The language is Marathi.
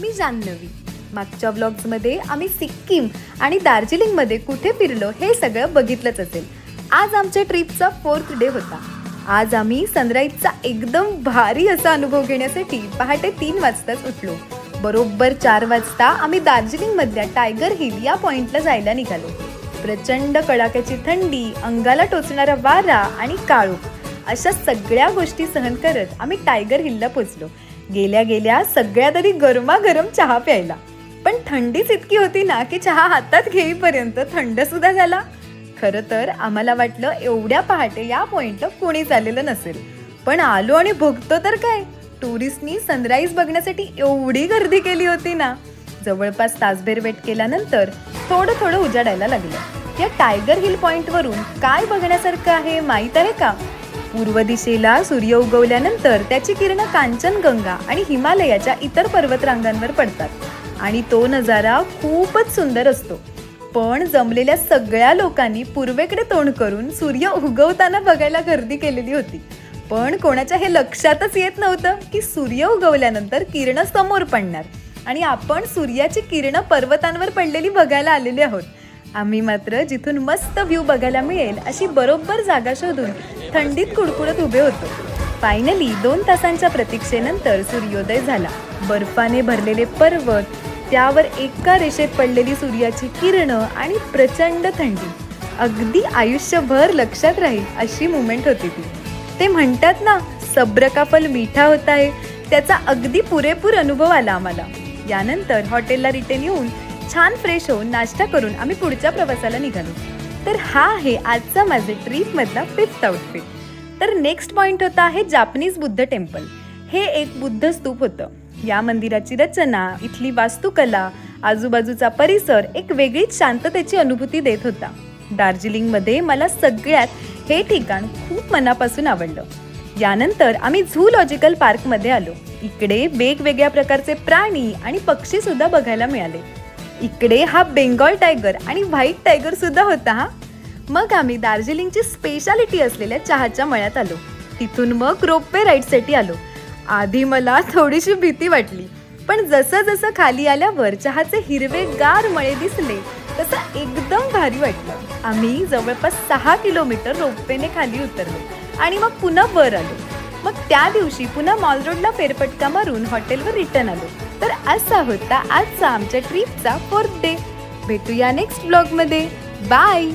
मी जान्हवी। मागच्या व्लॉग्समध्ये आम्ही सिक्कीम आणि दार्जिलिंगमध्ये कुठे फिरलो हे सगळं बघितलंच असेल। आज आमच्या ट्रिपचा 4th डे होता। आज आम्ही सनराईजचा एकदम भारी असा अनुभव घेण्यासाठी पहाटे 3 वाजताच उठलो। बरोबर 4 वाजता आम्ही दार्जिलिंगमधल्या टायगर हिल या पॉइंटला जायला निघालो। प्रचंड कडाक्याची थंडी, अंगाला टोचणारा वारा आणि काळोख अशा सगळ्या गोष्टी सहन करत आम्ही टायगर हिलला पोहोचलो। गेल्या सगळ्यात आधी गरमागरम चहा प्यायला, पण थंडीच इतकी होती ना की चहा हातात घेईपर्यंत थंड सुद्धा झाला। खरं तर आम्हाला वाटलं एवढ्या पहाटे या पॉइंटला कोणीच आलेलं नसेल, पण आलो आणि बघतो तर काय, टुरिस्टनी सनराईज बघण्यासाठी एवढी गर्दी केली होती ना। जवळपास तासभर वेट केल्यानंतर थोडं उजाडायला लागलं। या टायगर हिल पॉइंटवरून काय बघण्यासारखं आहे माहीत आहे का? पूर्व दिशेला सूर्य उगवल्यानंतर त्याची किरणं कांचनगंगा आणि हिमालयाच्या इतर पर्वतरांगांवर पडतात आणि तो नजारा खूपच सुंदर असतो। पण जमलेल्या सगळ्या लोकांनी पूर्वेकडे तोंड करून सूर्य उगवताना बघायला गर्दी केलेली होती, पण कोणाच्या हे लक्षातच येत नव्हतं की सूर्य उगवल्यानंतर किरणं समोर पडणार आणि आपण सूर्याची किरणं पर्वतांवर पडलेली बघायला आलेली आहोत। आम्ही मात्र जिथून मस्त व्ह्यू बघायला मिळेल अशी बरोबर जागा शोधून थंडीत कुडकुडत उभे होतो। फायनली 2 तासांच्या प्रतीक्षेनंतर सूर्योदय झाला। बर्फाने भरलेले पर्वत, त्यावर एका रेषेत पडलेली सूर्याची किरणं आणि प्रचंड थंडी, अगदी आयुष्यभर लक्षात राहील अशी मुमेंट होती ती। ते म्हणतात ना, सब्र का फल मीठा होता है, त्याचा अगदी पुरेपूर अनुभव आला आम्हाला। यानंतर हॉटेलला रिटर्न येऊन छान फ्रेश होऊन नाश्ता करून आम्ही पुढच्या प्रवासाला निघालो। तर हा आहे आजचा माझे ट्रिपमधला 5th आउटफिट। तर नेक्स्ट पॉइंट होता आहे जापनीज बुद्ध टेम्पल। हे एक बुद्ध स्तूप होतं। या मंदिराची रचना, इथली वास्तुकला, आजूबाजूचा परिसर एक वेगळीच शांततेची अनुभूती देत होता। दार्जिलिंगमध्ये मला सगळ्यात हे ठिकाण खूप मनापासून आवडलं। यानंतर आम्ही झूलॉजिकल पार्कमध्ये आलो। इकडे वेगवेगळ्या प्रकारचे प्राणी आणि पक्षी सुद्धा बघायला मिळाले। इकडे हा बेंगॉल टायगर आणि व्हाईट टायगर सुद्धा होता हा। मग आम्ही दार्जिलिंगची स्पेशालिटी असलेल्या चहाच्या मळ्यात आलो। तिथून मग रोपवे राईडसाठी आलो। आधी मला थोडीशी भीती वाटली, पण जसं खाली आल्यावर चहाचे हिरवेगार मळे दिसले तसं एकदम भारी वाटलं। आम्ही जवळपास 6 किलोमीटर रोपवेने खाली उतरलो आणि मग पुन्हा वर आलो। मग त्या दिवशी पुन्हा मॉल रोडला फेरफटका मारून हॉटेलवर रिटर्न आलो। तर असा होता आजचा आमच्या ट्रिपचा 4th डे। भेटूया नेक्स्ट ब्लॉगमध्ये। बाय।